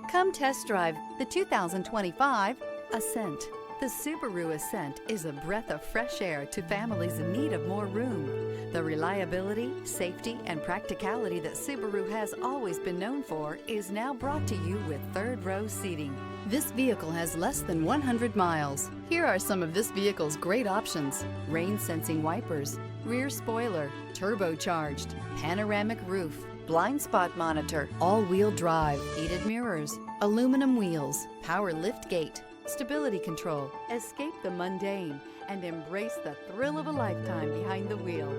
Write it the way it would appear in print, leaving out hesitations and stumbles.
Come test drive the 2025 Ascent. The Subaru Ascent is a breath of fresh air to families in need of more room. The reliability, safety, and practicality that Subaru has always been known for is now brought to you with third-row seating. This vehicle has less than 100 miles. Here are some of this vehicle's great options: rain-sensing wipers, rear spoiler, turbocharged, panoramic roof, blind spot monitor, all-wheel drive, heated mirrors, aluminum wheels, power lift gate, stability control. Escape the mundane and embrace the thrill of a lifetime behind the wheel.